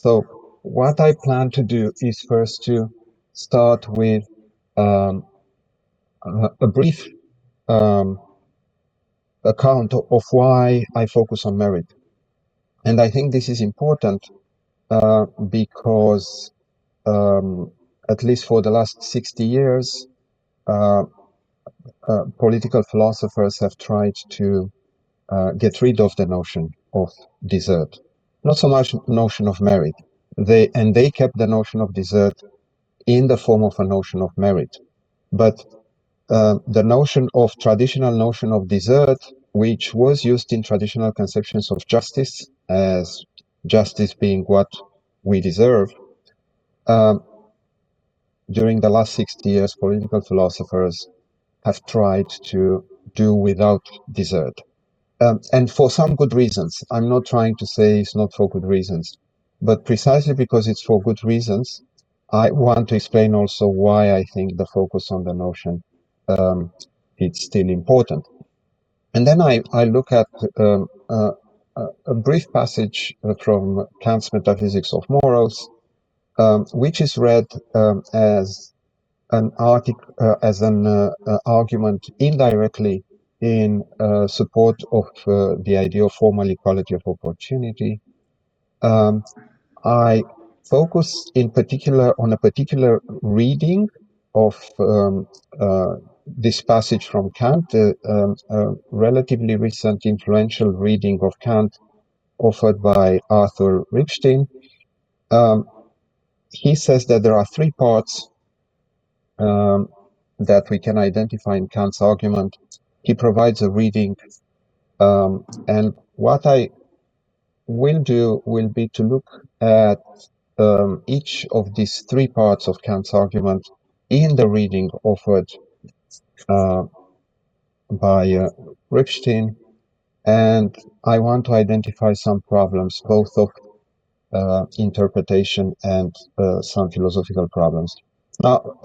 So what I plan to do is first to start with a brief account of why I focus on merit. And I think this is important because at least for the last 60 years, political philosophers have tried to get rid of the notion of desert. Not so much notion of merit. They kept the notion of desert in the form of a notion of merit. But the traditional notion of desert, which was used in traditional conceptions of justice, as justice being what we deserve, during the last 60 years, political philosophers have tried to do without desert. And for some good reasons. I'm not trying to say it's not for good reasons, but precisely because it's for good reasons, I want to explain also why I think the focus on the notion it's still important. And then I look at a brief passage from Kant's Metaphysics of Morals, which is read as an argument indirectly in support of the idea of formal equality of opportunity. I focus in particular on a particular reading of this passage from Kant, a relatively recent influential reading of Kant offered by Arthur Ripstein. He says that there are three parts that we can identify in Kant's argument. He provides a reading, and what I will do will be to look at each of these three parts of Kant's argument in the reading offered by Ripstein, and I want to identify some problems, both of interpretation and some philosophical problems. Now,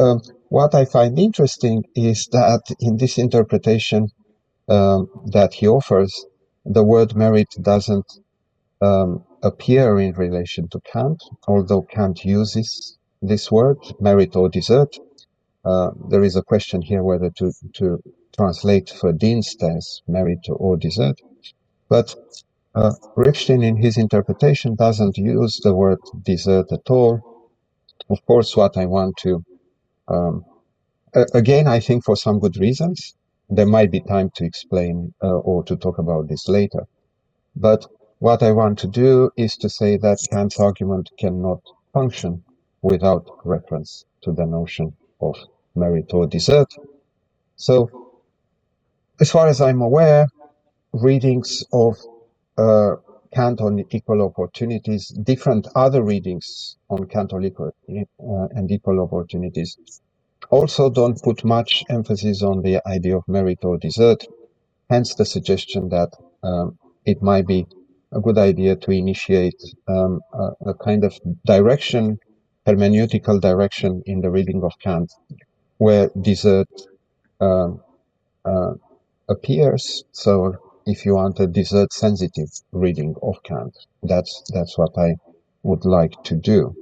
what I find interesting is that in this interpretation that he offers, the word merit doesn't appear in relation to Kant, although Kant uses this word, merit or desert. There is a question here whether to translate Verdienst as merit or desert. But Ripstein, in his interpretation, doesn't use the word desert at all. Of course, what I want to again, I think for some good reasons, there might be time to explain or to talk about this later. But what I want to do is to say that Kant's argument cannot function without reference to the notion of merit or desert. So, as far as I'm aware, readings of Kant on equal opportunities, different other readings on Kant on equal and equal opportunities, also don't put much emphasis on the idea of merit or desert, hence the suggestion that it might be a good idea to initiate a kind of direction, hermeneutical direction in the reading of Kant, where desert appears. So if you want a desert sensitive reading of Kant, that's what I would like to do.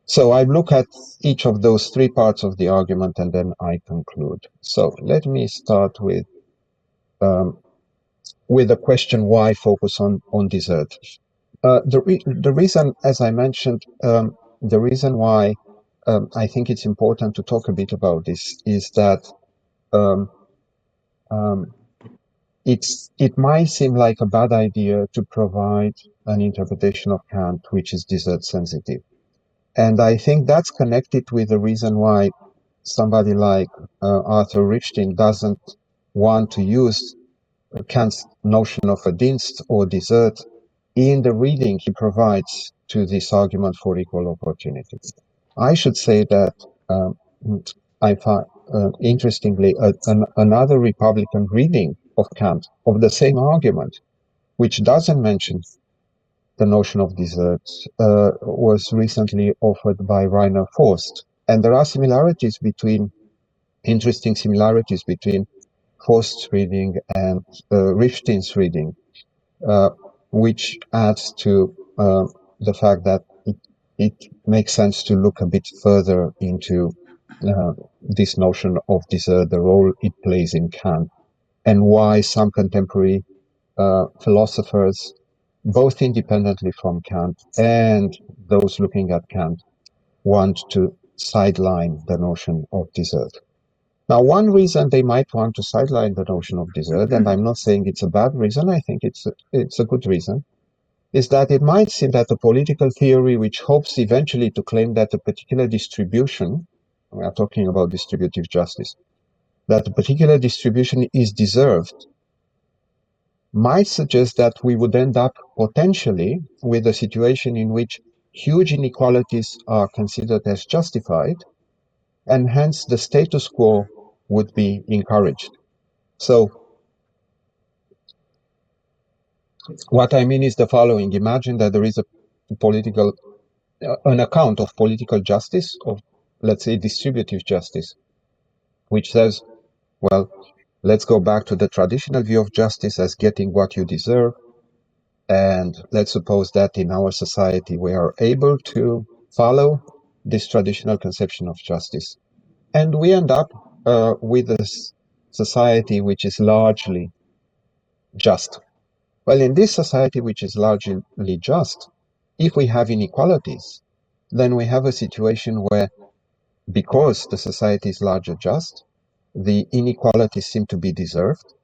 So I look at each of those three parts of the argument and then I conclude. So let me start with the question why focus on desert. The reason, as I mentioned, the reason why I think it's important to talk a bit about this is that it might seem like a bad idea to provide an interpretation of Kant which is desert sensitive. And I think that's connected with the reason why somebody like Arthur Ripstein doesn't want to use Kant's notion of Verdienst or desert in the reading he provides to this argument for equal opportunity. I should say that I find, interestingly, another Republican reading of Kant, of the same argument, which doesn't mention the notion of desert, was recently offered by Rainer Forst. And there are interesting similarities between Forst's reading and Ripstein's reading, which adds to the fact that it makes sense to look a bit further into this notion of desert, the role it plays in Kant, and why some contemporary philosophers, both independently from Kant and those looking at Kant, want to sideline the notion of desert. Now, one reason they might want to sideline the notion of desert, and I'm not saying it's a bad reason, I think it's a good reason, is that it might seem that a political theory which hopes eventually to claim that a particular distribution, we are talking about distributive justice, that a particular distribution is deserved, might suggest that we would end up potentially with a situation in which huge inequalities are considered as justified, and hence the status quo would be encouraged. So what I mean is the following. Imagine that there is an account of political justice, of, let's say, distributive justice, which says, well, let's go back to the traditional view of justice as getting what you deserve. And let's suppose that in our society we are able to follow this traditional conception of justice. And we end up with a society which is largely just. Well, in this society which is largely just, if we have inequalities, then we have a situation where, because the society is largely just, the inequalities seem to be deserved.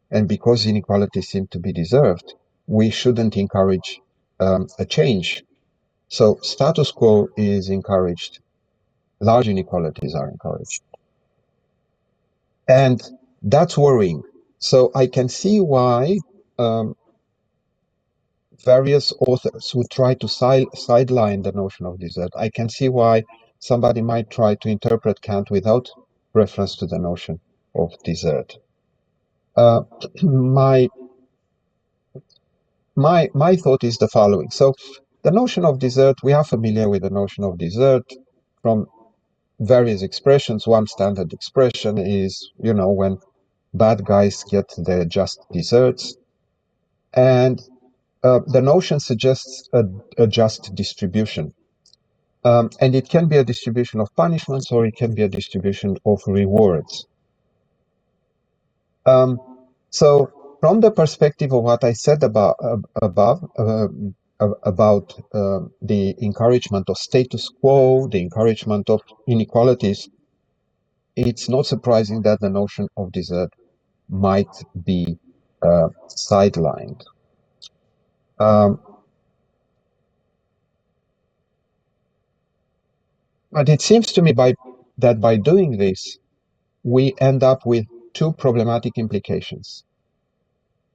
And because inequalities seem to be deserved, we shouldn't encourage a change. So status quo is encouraged. Large inequalities are encouraged. And that's worrying. So I can see why various authors would try to sideline the notion of desert. I can see why somebody might try to interpret Kant without reference to the notion of desert. My thought is the following. So the notion of desert, we are familiar with the notion of desert from various expressions. One standard expression is, when bad guys get their just desserts. And the notion suggests a just distribution. And it can be a distribution of punishments, or it can be a distribution of rewards. So from the perspective of what I said above, the encouragement of status quo, the encouragement of inequalities, it's not surprising that the notion of desert might be sidelined. But it seems to me that by doing this, we end up with two problematic implications.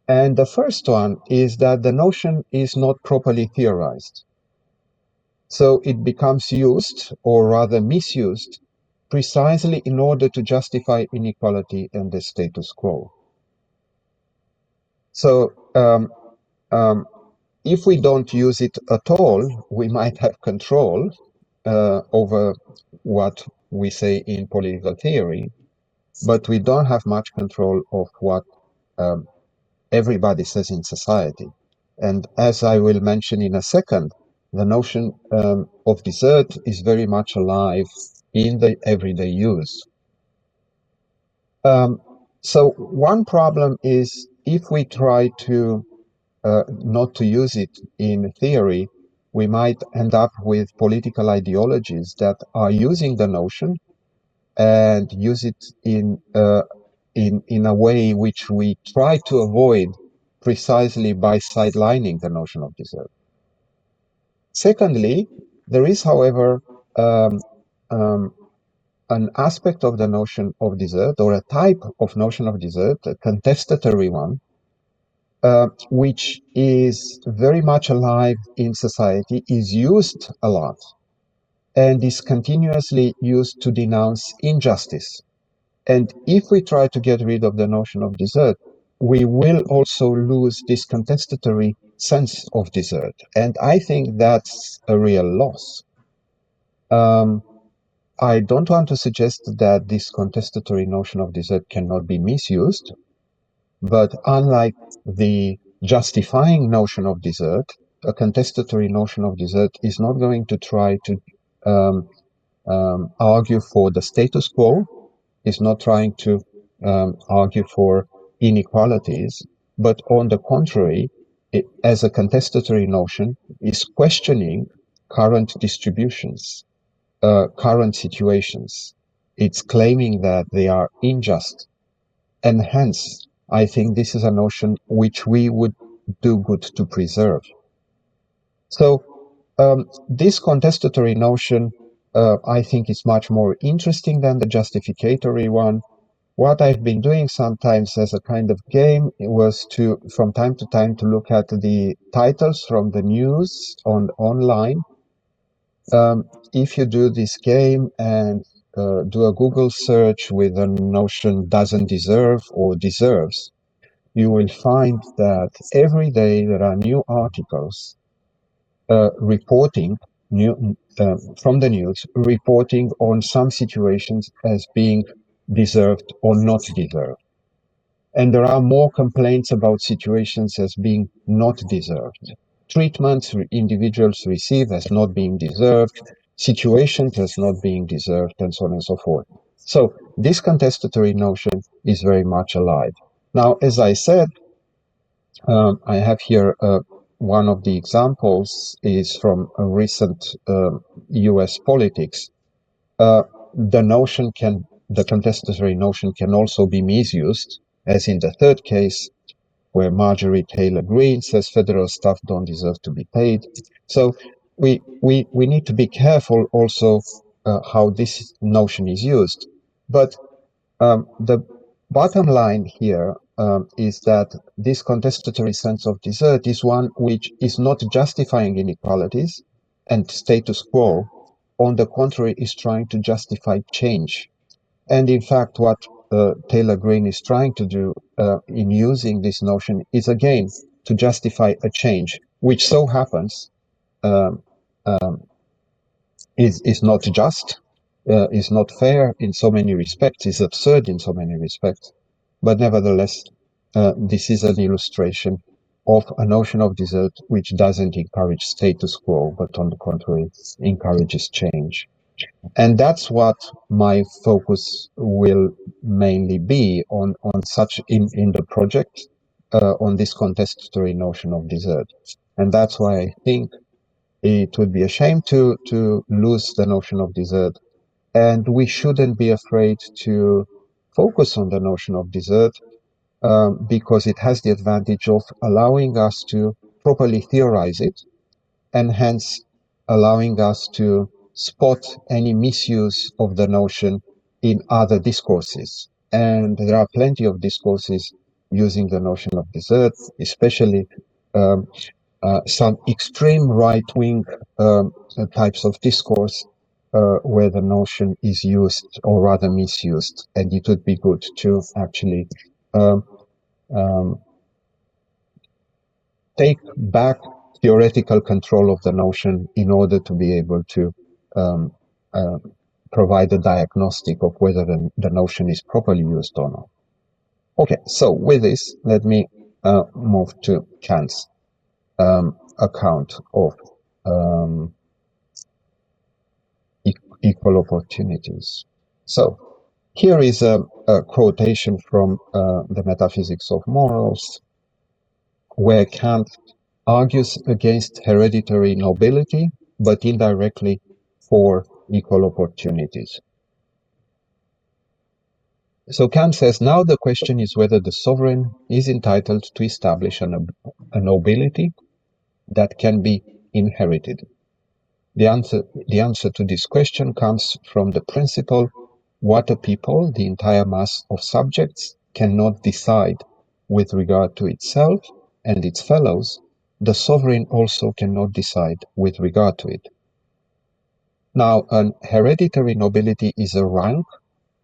And the first one is that the notion is not properly theorized. So it becomes used, or rather misused, precisely in order to justify inequality and the status quo. So if we don't use it at all, we might have control over what we say in political theory, but we don't have much control of what everybody says in society. And as I will mention in a second, the notion of desert is very much alive in the everyday use. So one problem is, if we try to not to use it in theory, we might end up with political ideologies that are using the notion and use it in a way which we try to avoid precisely by sidelining the notion of desert. Secondly, there is, however, an aspect of the notion of desert, or a type of notion of desert, a contestatory one, which is very much alive in society, is used a lot, and is continuously used to denounce injustice. And if we try to get rid of the notion of desert, we will also lose this contestatory sense of desert. And I think that's a real loss. I don't want to suggest that this contestatory notion of desert cannot be misused, but unlike the justifying notion of desert, a contestatory notion of desert is not going to try to argue for the status quo, is not trying to argue for inequalities, but on the contrary, it, as a contestatory notion, is questioning current distributions, current situations. It's claiming that they are unjust. And hence, I think this is a notion which we would do good to preserve. So this contestatory notion, I think, is much more interesting than the justificatory one. What I've been doing sometimes as a kind of game was to, from time to time, to look at the titles from the news online. If you do this game and do a Google search with the notion doesn't deserve or deserves, you will find that every day there are new articles reporting from the news, reporting on some situations as being deserved or not deserved. And there are more complaints about situations as being not deserved. Treatments individuals receive as not being deserved, situations as not being deserved, and so on and so forth. So this contestatory notion is very much alive. Now, as I said, I have here one of the examples is from a recent US politics. The contestatory notion can also be misused, as in the third case, where Marjorie Taylor Greene says federal staff don't deserve to be paid. So we need to be careful also how this notion is used. But the bottom line here is that this contestatory sense of desert is one which is not justifying inequalities and status quo. On the contrary, is trying to justify change. And in fact, what Taylor Greene is trying to do in using this notion is, again, to justify a change, which so happens is not just, is not fair in so many respects, is absurd in so many respects. But nevertheless, this is an illustration of a notion of desert which doesn't encourage status quo, but on the contrary, encourages change. And that's what my focus will mainly be on such in the project, on this contestatory notion of desert. And that's why I think it would be a shame to lose the notion of desert. And we shouldn't be afraid to focus on the notion of desert, because it has the advantage of allowing us to properly theorize it, and hence allowing us to spot any misuse of the notion in other discourses. And there are plenty of discourses using the notion of desert, especially some extreme right-wing types of discourse where the notion is used or rather misused. And it would be good to actually take back theoretical control of the notion in order to be able to provide a diagnostic of whether the notion is properly used or not. Okay, so with this, let me move to Kant's account of equal opportunities. So here is a quotation from the Metaphysics of Morals, where Kant argues against hereditary nobility, but indirectly for equal opportunities. So Kant says, now the question is whether the sovereign is entitled to establish a nobility that can be inherited. The answer to this question comes from the principle: what a people, the entire mass of subjects, cannot decide with regard to itself and its fellows, the sovereign also cannot decide with regard to it. Now, an hereditary nobility is a rank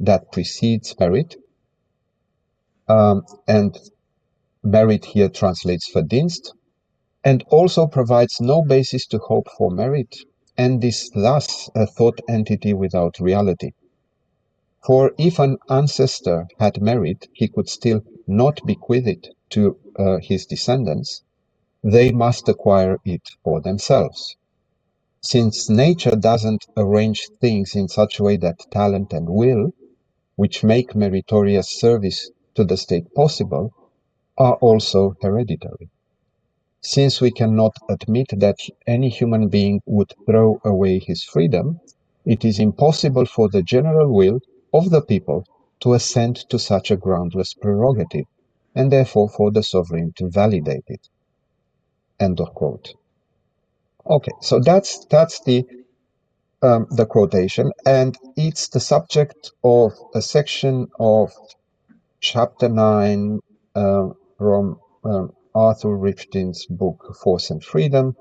that precedes merit, and merit here translates Verdienst, and also provides no basis to hope for merit, and is thus a thought entity without reality. For if an ancestor had merit, he could still not bequeath it to his descendants, they must acquire it for themselves. Since nature doesn't arrange things in such a way that talent and will, which make meritorious service to the state possible, are also hereditary. Since we cannot admit that any human being would throw away his freedom, it is impossible for the general will of the people to assent to such a groundless prerogative, and therefore for the sovereign to validate it. End of quote. Okay, so that's the quotation, and it's the subject of a section of chapter 9 from Arthur Ripstein's book Force and Freedom.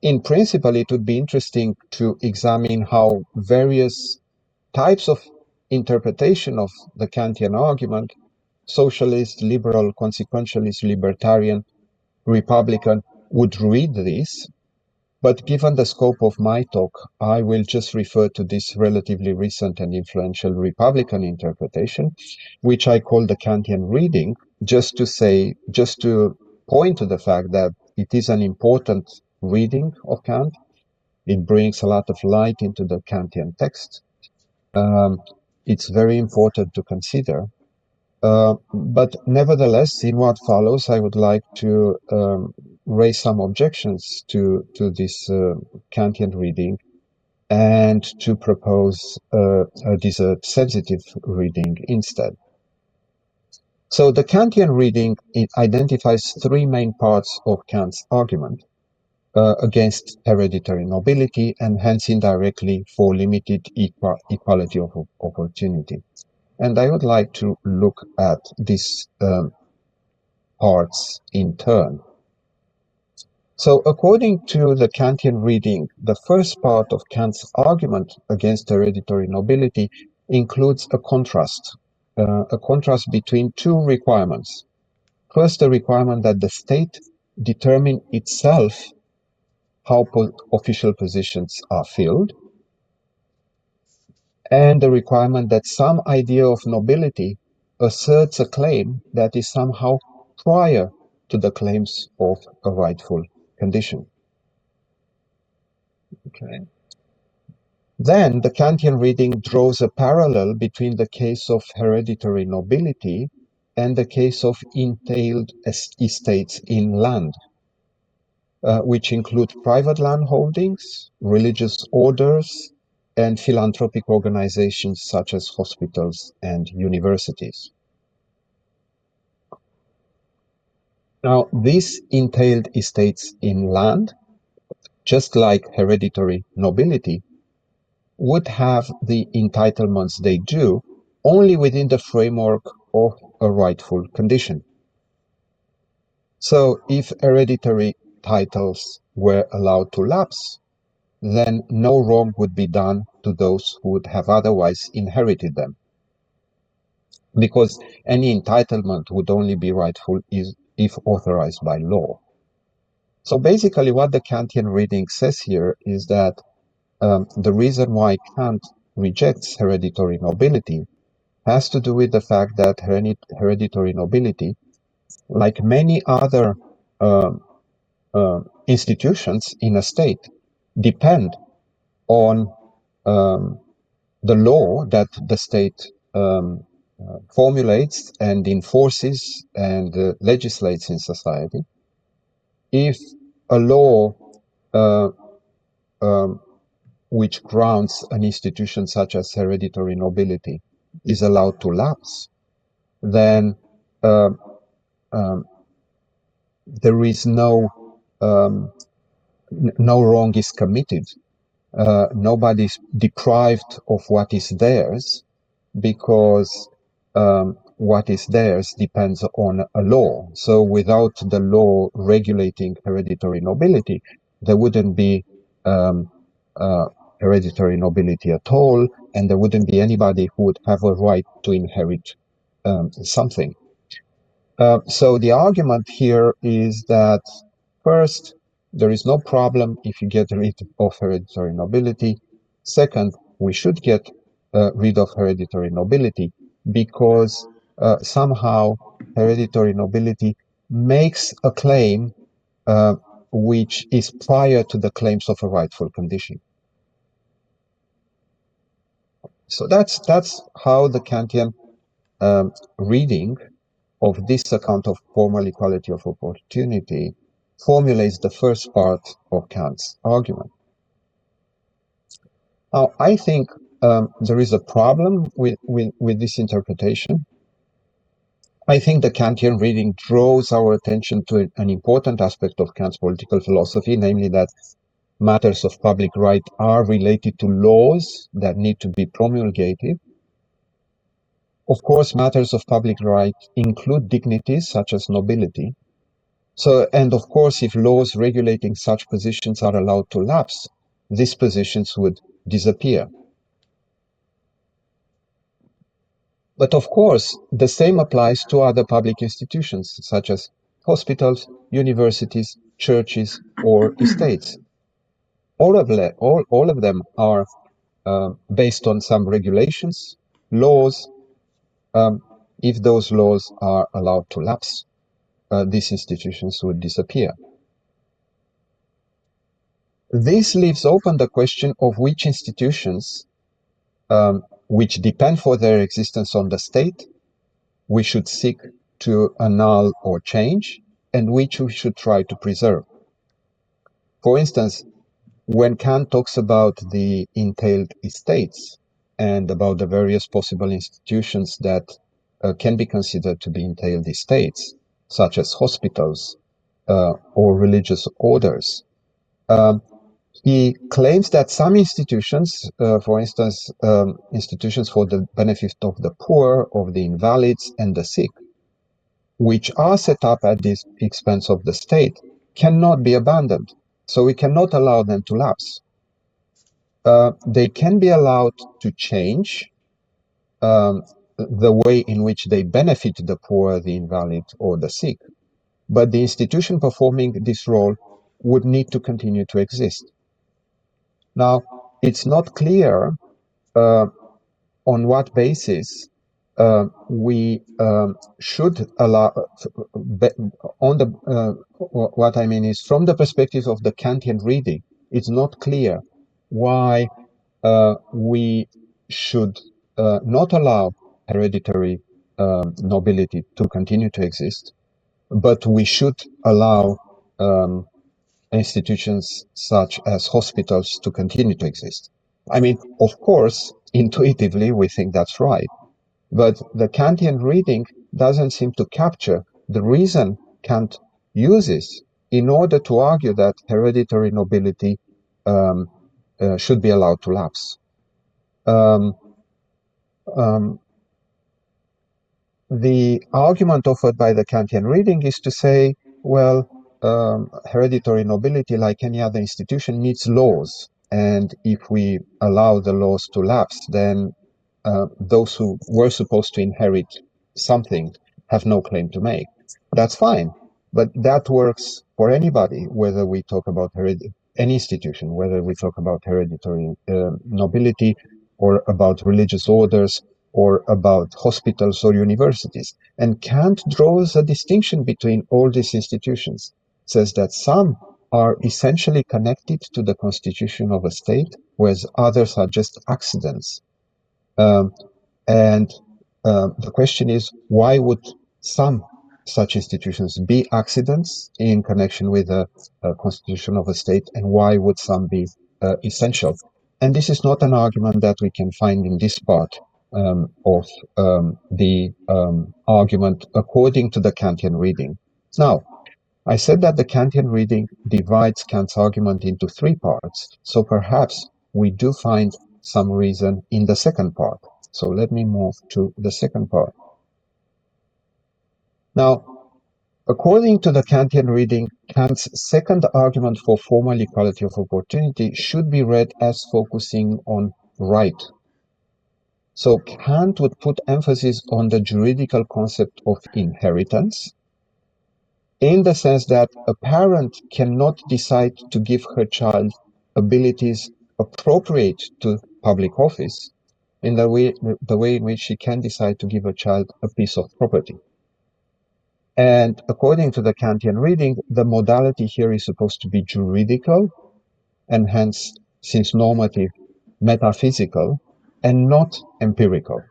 In principle, it would be interesting to examine how various types of interpretation of the Kantian argument, socialist, liberal, consequentialist, libertarian, republican, would read this. But given the scope of my talk, I will just refer to this relatively recent and influential Republican interpretation, which I call the Kantian reading, just to point to the fact that it is an important reading of Kant. It brings a lot of light into the Kantian text. It's very important to consider. But nevertheless, in what follows, I would like to raise some objections to this Kantian reading and to propose a desert-sensitive reading instead. So the Kantian reading, it identifies three main parts of Kant's argument against hereditary nobility and hence indirectly for limited equality of opportunity. And I would like to look at these parts in turn. So according to the Kantian reading, the first part of Kant's argument against hereditary nobility includes a contrast between two requirements. First, the requirement that the state determine itself how official positions are filled, and the requirement that some idea of nobility asserts a claim that is somehow prior to the claims of a rightful condition. Okay. Then the Kantian reading draws a parallel between the case of hereditary nobility and the case of entailed estates in land, which include private land holdings, religious orders, and philanthropic organizations such as hospitals and universities. Now, these entailed estates in land, just like hereditary nobility, would have the entitlements they do only within the framework of a rightful condition. So if hereditary titles were allowed to lapse, then no wrong would be done to those who would have otherwise inherited them, because any entitlement would only be rightful if authorized by law. So basically what the Kantian reading says here is that the reason why Kant rejects hereditary nobility has to do with the fact that hereditary nobility, like many other institutions in a state, depend on the law that the state formulates and enforces and legislates in society. If a law which grounds an institution such as hereditary nobility is allowed to lapse, then there is no wrong is committed. Nobody is deprived of what is theirs, because what is theirs depends on a law. So without the law regulating hereditary nobility, there wouldn't be hereditary nobility at all, and there wouldn't be anybody who would have a right to inherit something. So the argument here is that, first, there is no problem if you get rid of hereditary nobility. Second, we should get rid of hereditary nobility because somehow hereditary nobility makes a claim which is prior to the claims of a rightful condition. So that's how the Kantian reading of this account of formal equality of opportunity formulates the first part of Kant's argument. Now, I think there is a problem with this interpretation. I think the Kantian reading draws our attention to an important aspect of Kant's political philosophy, namely that matters of public right are related to laws that need to be promulgated. Of course, matters of public right include dignities such as nobility. So, and of course, if laws regulating such positions are allowed to lapse, these positions would disappear. But of course, the same applies to other public institutions, such as hospitals, universities, churches, or estates. All of them are based on some regulations, laws. If those laws are allowed to lapse, these institutions would disappear. This leaves open the question of which institutions, which depend for their existence on the state, we should seek to annul or change, and which we should try to preserve. For instance, when Kant talks about the entailed estates and about the various possible institutions that can be considered to be entailed estates, such as hospitals or religious orders, he claims that some institutions, for instance, institutions for the benefit of the poor, of the invalids, and the sick, which are set up at the expense of the state, cannot be abandoned. So we cannot allow them to lapse. They can be allowed to change the way in which they benefit the poor, the invalid, or the sick. But the institution performing this role would need to continue to exist. Now, it's not clear on what basis we should allow, what I mean is, from the perspective of the Kantian reading, it's not clear why we should not allow hereditary nobility to continue to exist, but we should allow institutions such as hospitals to continue to exist. I mean, of course, intuitively we think that's right, but the Kantian reading doesn't seem to capture the reason Kant uses in order to argue that hereditary nobility should be allowed to lapse. The argument offered by the Kantian reading is to say, well, hereditary nobility, like any other institution, needs laws. And if we allow the laws to lapse, then those who were supposed to inherit something have no claim to make. That's fine. But that works for anybody, whether we talk about any institution, whether we talk about hereditary nobility or about religious orders or about hospitals or universities. And Kant draws a distinction between all these institutions, says that some are essentially connected to the constitution of a state, whereas others are just accidents. The question is, why would some such institutions be accidents in connection with the constitution of a state, and why would some be essential? And this is not an argument that we can find in this part of the argument according to the Kantian reading. Now, I said that the Kantian reading divides Kant's argument into three parts, so perhaps we do find some reason in the second part. So let me move to the second part. Now, according to the Kantian reading, Kant's second argument for formal equality of opportunity should be read as focusing on right. So Kant would put emphasis on the juridical concept of inheritance, in the sense that a parent cannot decide to give her child abilities appropriate to public office in the way in which she can decide to give a child a piece of property. And according to the Kantian reading, the modality here is supposed to be juridical, and hence, since normative, metaphysical, and not empirical.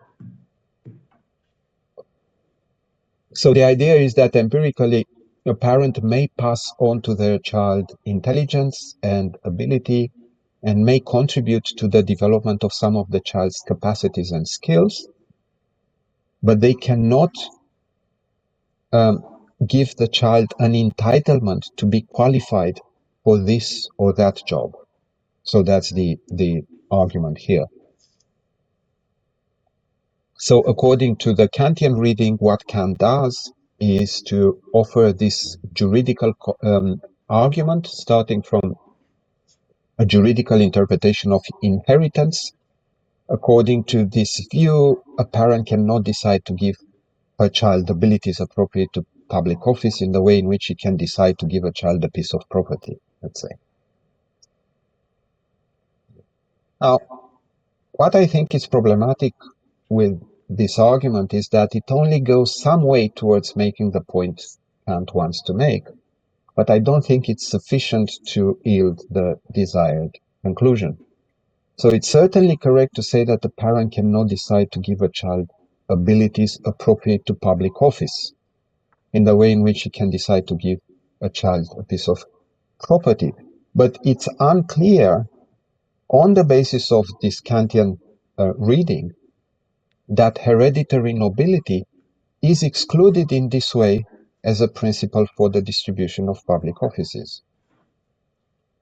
So the idea is that empirically, a parent may pass on to their child intelligence and ability, and may contribute to the development of some of the child's capacities and skills, but they cannot give the child an entitlement to be qualified for this or that job. So that's the argument here. So according to the Kantian reading, what Kant does is to offer this juridical argument starting from a juridical interpretation of inheritance. According to this view, a parent cannot decide to give a child abilities appropriate to public office in the way in which he can decide to give a child a piece of property, let's say. Now, what I think is problematic with this argument is that it only goes some way towards making the point Kant wants to make, but I don't think it's sufficient to yield the desired conclusion. So it's certainly correct to say that the parent cannot decide to give a child abilities appropriate to public office in the way in which he can decide to give a child a piece of property. But it's unclear on the basis of this Kantian reading that hereditary nobility is excluded in this way as a principle for the distribution of public offices.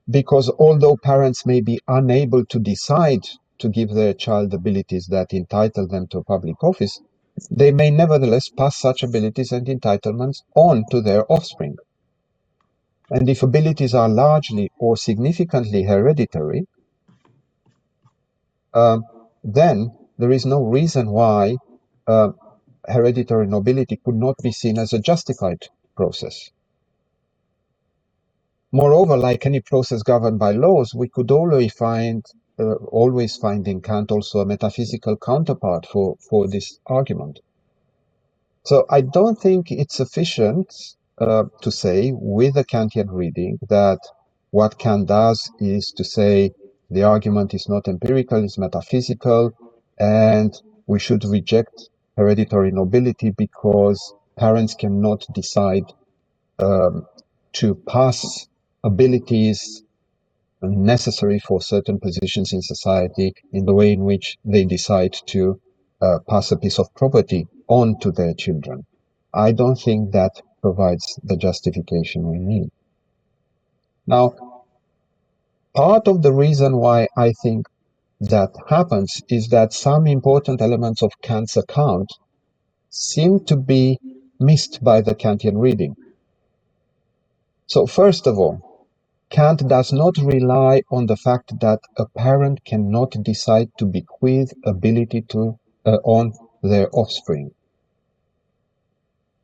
Because although parents may be unable to decide to give their child abilities that entitle them to a public office, they may nevertheless pass such abilities and entitlements on to their offspring. And if abilities are largely or significantly hereditary, then there is no reason why hereditary nobility could not be seen as a justified process. Moreover, like any process governed by laws, we could always find in Kant also a metaphysical counterpart for this argument. So I don't think it's sufficient to say with the Kantian reading that what Kant does is to say the argument is not empirical, it's metaphysical, and we should reject hereditary nobility because parents cannot decide to pass abilities necessary for certain positions in society in the way in which they decide to pass a piece of property on to their children. I don't think that provides the justification we need. Now, part of the reason why I think that happens is that some important elements of Kant's account seem to be missed by the Kantian reading. So first of all, Kant does not rely on the fact that a parent cannot decide to bequeath ability to on their offspring.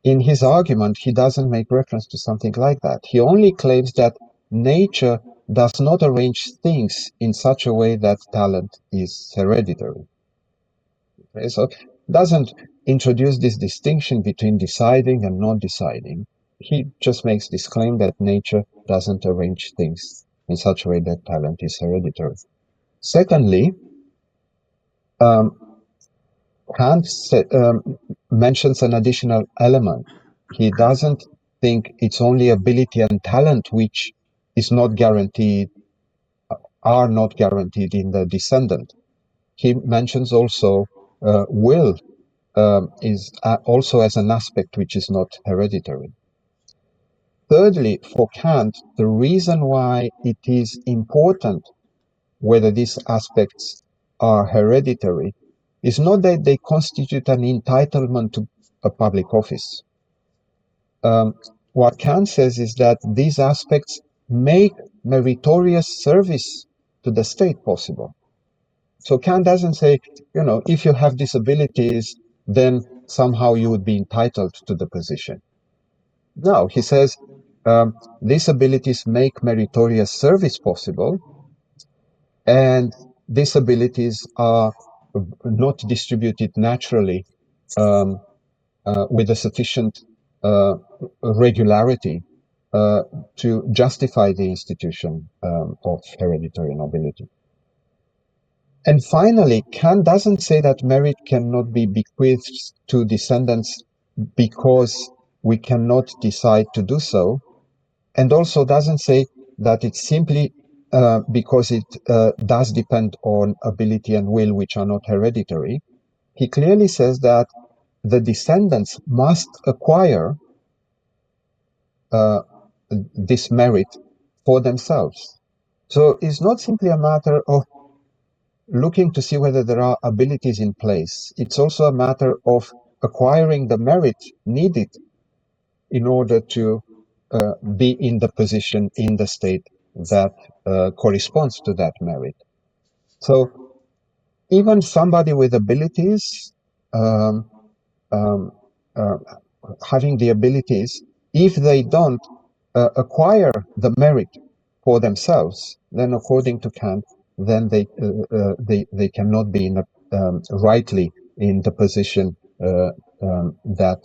In his argument, he doesn't make reference to something like that. He only claims that nature does not arrange things in such a way that talent is hereditary. Okay, so doesn't introduce this distinction between deciding and not deciding. He just makes this claim that nature doesn't arrange things in such a way that talent is hereditary. Secondly, Kant mentions an additional element. He doesn't think it's only ability and talent which is not guaranteed, are not guaranteed in the descendant. He mentions also will is also as an aspect which is not hereditary. Thirdly, for Kant, the reason why it is important whether these aspects are hereditary is not that they constitute an entitlement to a public office. What Kant says is that these aspects make meritorious service to the state possible. So Kant doesn't say, if you have disabilities, then somehow you would be entitled to the position. No, he says these abilities make meritorious service possible, and these abilities are not distributed naturally with a sufficient regularity to justify the institution of hereditary nobility. And finally, Kant doesn't say that merit cannot be bequeathed to descendants because we cannot decide to do so, and also doesn't say that it's simply because it does depend on ability and will, which are not hereditary. He clearly says that the descendants must acquire this merit for themselves. So it's not simply a matter of looking to see whether there are abilities in place. It's also a matter of acquiring the merit needed in order to be in the position in the state that corresponds to that merit. So even somebody with abilities, having the abilities, if they don't acquire the merit for themselves, then according to Kant, then they cannot be in rightly in the position that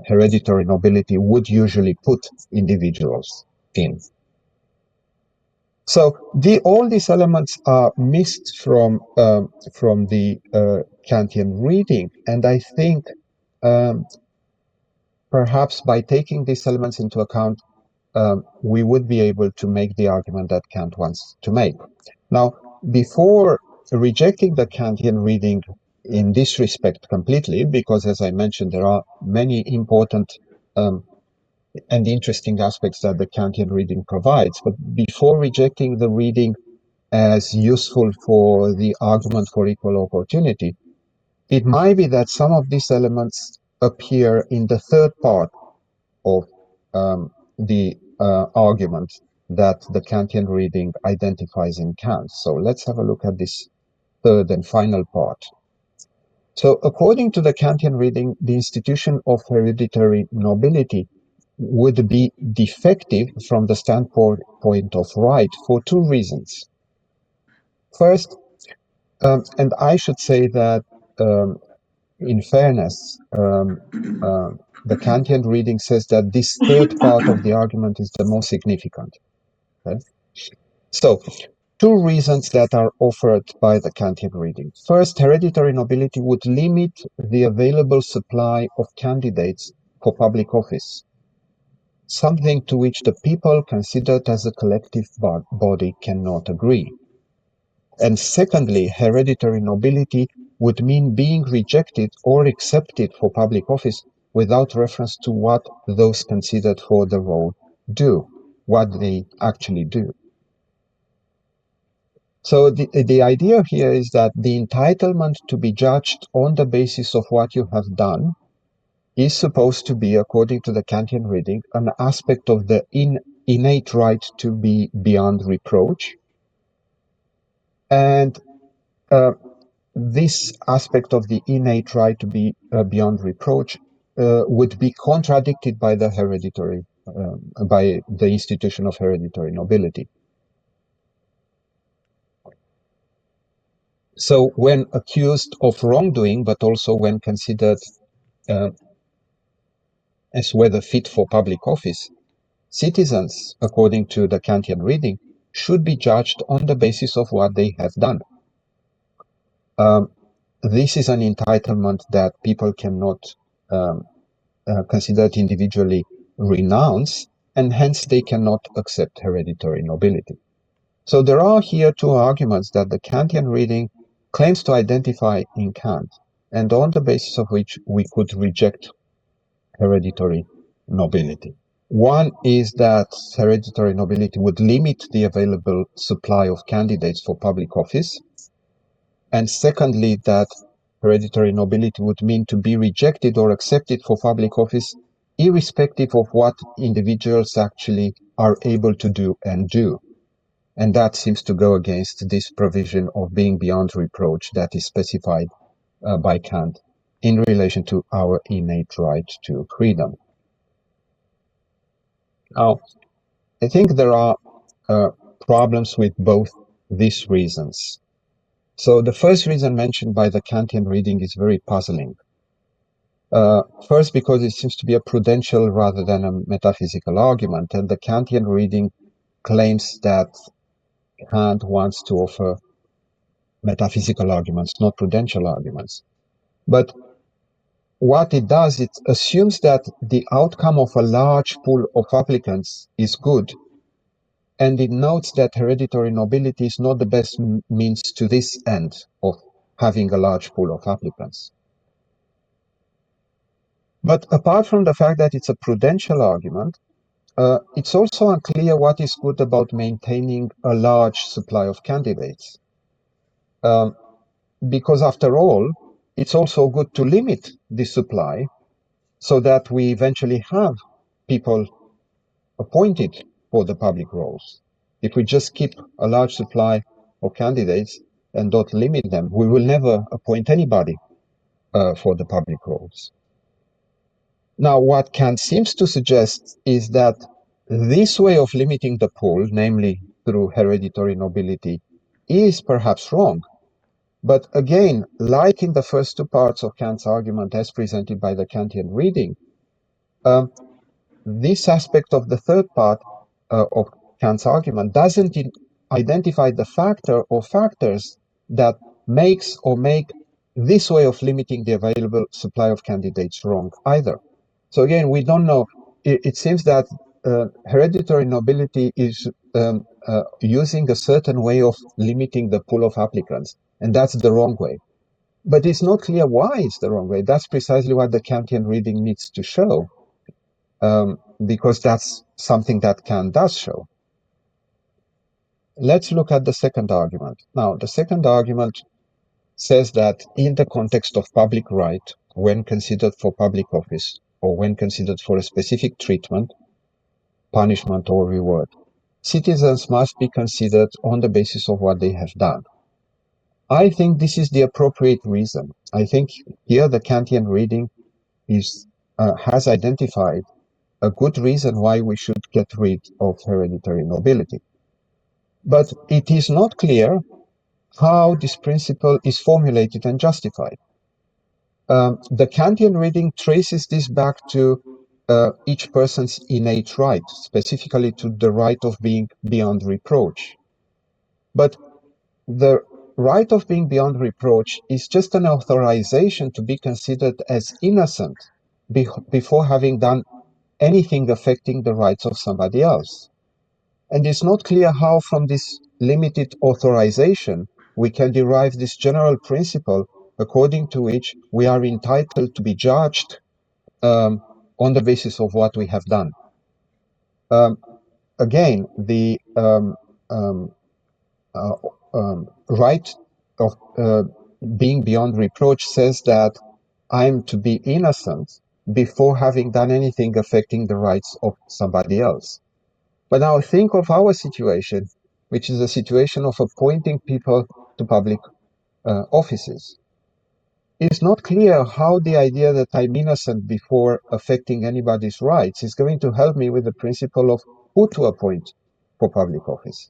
hereditary nobility would usually put individuals in. So all these elements are missed from the Kantian reading, and I think perhaps by taking these elements into account, we would be able to make the argument that Kant wants to make. Now, before rejecting the Kantian reading in this respect completely, because as I mentioned, there are many important and interesting aspects that the Kantian reading provides, but before rejecting the reading as useful for the argument for equal opportunity, it might be that some of these elements appear in the third part of the argument that the Kantian reading identifies in Kant. So let's have a look at this third and final part. So according to the Kantian reading, the institution of hereditary nobility would be defective from the standpoint of right for two reasons. First, and I should say that in fairness, the Kantian reading says that this third part of the argument is the most significant. Okay? So, two reasons that are offered by the Kantian reading. First, hereditary nobility would limit the available supply of candidates for public office, something to which the people considered as a collective body cannot agree. And secondly, hereditary nobility would mean being rejected or accepted for public office without reference to what those considered for the role do, what they actually do. So the idea here is that the entitlement to be judged on the basis of what you have done is supposed to be, according to the Kantian reading, an aspect of the innate right to be beyond reproach. And this aspect of the innate right to be beyond reproach would be contradicted by the hereditary, by the institution of hereditary nobility. So when accused of wrongdoing, but also when considered as whether fit for public office, citizens, according to the Kantian reading, should be judged on the basis of what they have done. This is an entitlement that people cannot considered individually renounce, and hence they cannot accept hereditary nobility. So there are here two arguments that the Kantian reading claims to identify in Kant, and on the basis of which we could reject hereditary nobility. One is that hereditary nobility would limit the available supply of candidates for public office, and secondly, that hereditary nobility would mean to be rejected or accepted for public office, irrespective of what individuals actually are able to do and do. And that seems to go against this provision of being beyond reproach that is specified by Kant in relation to our innate right to freedom. Now, I think there are problems with both these reasons. So the first reason mentioned by the Kantian reading is very puzzling. First, because it seems to be a prudential rather than a metaphysical argument, and the Kantian reading claims that Kant wants to offer metaphysical arguments, not prudential arguments. But what it does, it assumes that the outcome of a large pool of applicants is good, and it notes that hereditary nobility is not the best means to this end of having a large pool of applicants. But apart from the fact that it's a prudential argument, it's also unclear what is good about maintaining a large supply of candidates. Because after all, it's also good to limit the supply so that we eventually have people appointed for the public roles. If we just keep a large supply of candidates and don't limit them, we will never appoint anybody for the public roles. Now, what Kant seems to suggest is that this way of limiting the pool, namely through hereditary nobility, is perhaps wrong. But again, like in the first two parts of Kant's argument as presented by the Kantian reading, this aspect of the third part of Kant's argument doesn't identify the factor or factors that makes or make this way of limiting the available supply of candidates wrong either. So again, we don't know. It seems that hereditary nobility is using a certain way of limiting the pool of applicants, and that's the wrong way. But it's not clear why it's the wrong way. That's precisely what the Kantian reading needs to show, because that's something that Kant does show. Let's look at the second argument. Now, the second argument says that in the context of public right, when considered for public office, or when considered for a specific treatment, punishment, or reward, citizens must be considered on the basis of what they have done. I think this is the appropriate reason. I think here the Kantian reading has identified a good reason why we should get rid of hereditary nobility. But it is not clear how this principle is formulated and justified. The Kantian reading traces this back to each person's innate right, specifically to the right of being beyond reproach. But the right of being beyond reproach is just an authorization to be considered as innocent before having done anything affecting the rights of somebody else. And it's not clear how from this limited authorization we can derive this general principle according to which we are entitled to be judged on the basis of what we have done. Again, the right of being beyond reproach says that I'm to be innocent before having done anything affecting the rights of somebody else. But now think of our situation, which is a situation of appointing people to public offices. It's not clear how the idea that I'm innocent before affecting anybody's rights is going to help me with the principle of who to appoint for public office.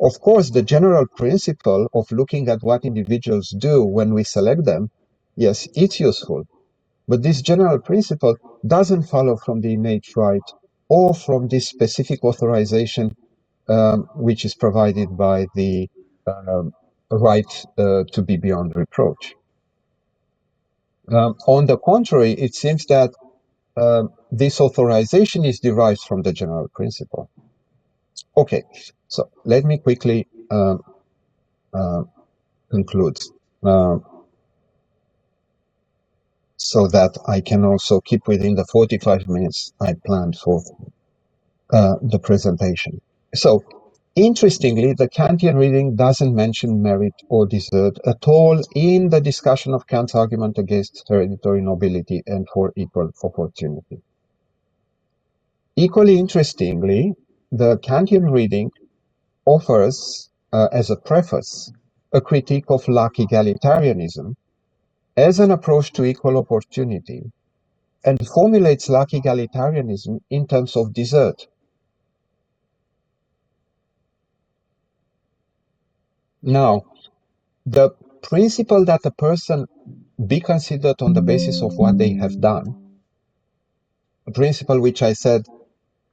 Of course, the general principle of looking at what individuals do when we select them, yes, it's useful. But this general principle doesn't follow from the innate right or from this specific authorization which is provided by the right to be beyond reproach. On the contrary, it seems that this authorization is derived from the general principle. Okay, so let me quickly conclude so that I can also keep within the 45 minutes I planned for the presentation. So, interestingly, the Kantian reading doesn't mention merit or desert at all in the discussion of Kant's argument against hereditary nobility and for equal opportunity. Equally interestingly, the Kantian reading offers, as a preface, a critique of luck egalitarianism as an approach to equal opportunity, and formulates luck egalitarianism in terms of desert. Now, the principle that a person be considered on the basis of what they have done, a principle which I said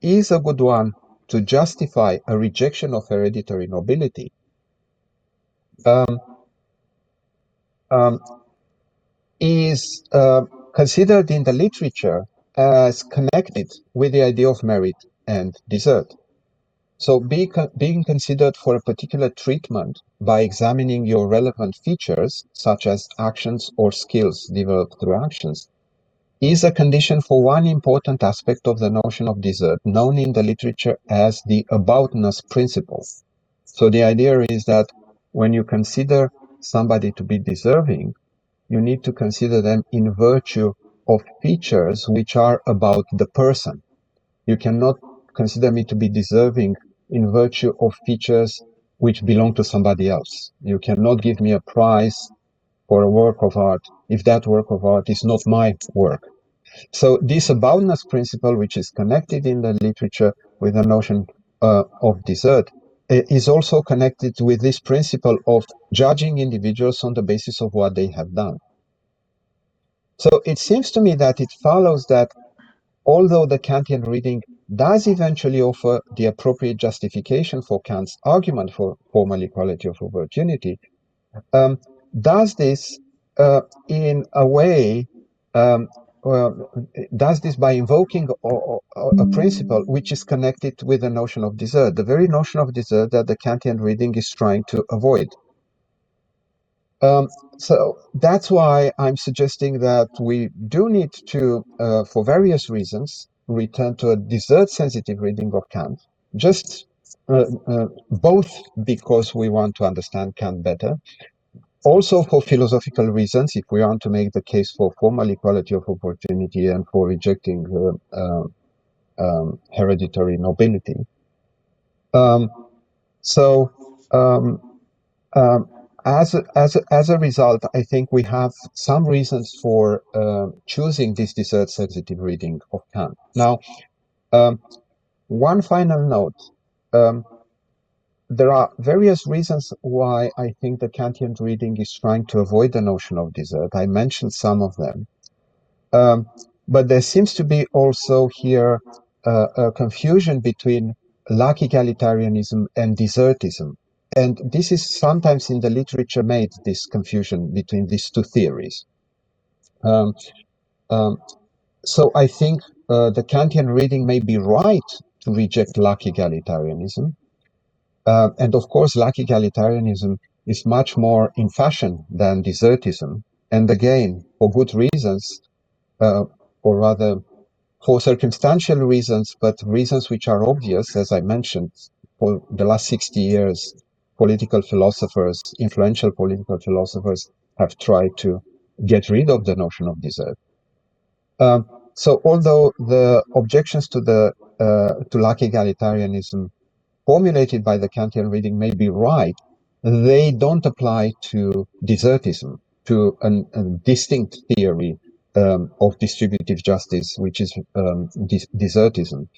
is a good one to justify a rejection of hereditary nobility, um, um, is considered in the literature as connected with the idea of merit and desert. So being considered for a particular treatment by examining your relevant features, such as actions or skills developed through actions, is a condition for one important aspect of the notion of desert, known in the literature as the aboutness principle. So the idea is that when you consider somebody to be deserving, you need to consider them in virtue of features which are about the person. You cannot consider me to be deserving in virtue of features which belong to somebody else. You cannot give me a prize for a work of art if that work of art is not my work. So this aboutness principle, which is connected in the literature with the notion of desert, is also connected with this principle of judging individuals on the basis of what they have done. So it seems to me that it follows that although the Kantian reading does eventually offer the appropriate justification for Kant's argument for formal equality of opportunity, does this in a way, does this by invoking a principle which is connected with the notion of desert, the very notion of desert that the Kantian reading is trying to avoid. So that's why I'm suggesting that we do need to, for various reasons, return to a desert-sensitive reading of Kant, just both because we want to understand Kant better, also for philosophical reasons, if we want to make the case for formal equality of opportunity and for rejecting hereditary nobility. As a result, I think we have some reasons for choosing this desert-sensitive reading of Kant. Now, one final note. There are various reasons why I think the Kantian reading is trying to avoid the notion of desert. I mentioned some of them. But there seems to be also here a confusion between lack egalitarianism and desertism. And this is sometimes in the literature made, this confusion between these two theories. So I think the Kantian reading may be right to reject lack egalitarianism. And of course, lack egalitarianism is much more in fashion than desertism. And again, for good reasons, or rather for circumstantial reasons, but reasons which are obvious, as I mentioned, for the last 60 years, political philosophers, influential political philosophers, have tried to get rid of the notion of desert. So although the objections to lack egalitarianism formulated by the Kantian reading may be right, they don't apply to desertism, to a distinct theory of distributive justice, which is desertism.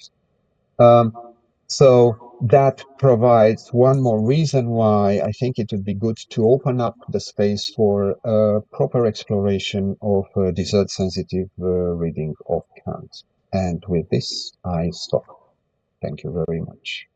So that provides one more reason why I think it would be good to open up the space for a proper exploration of desert-sensitive reading of Kant. And with this, I stop. Thank you very much.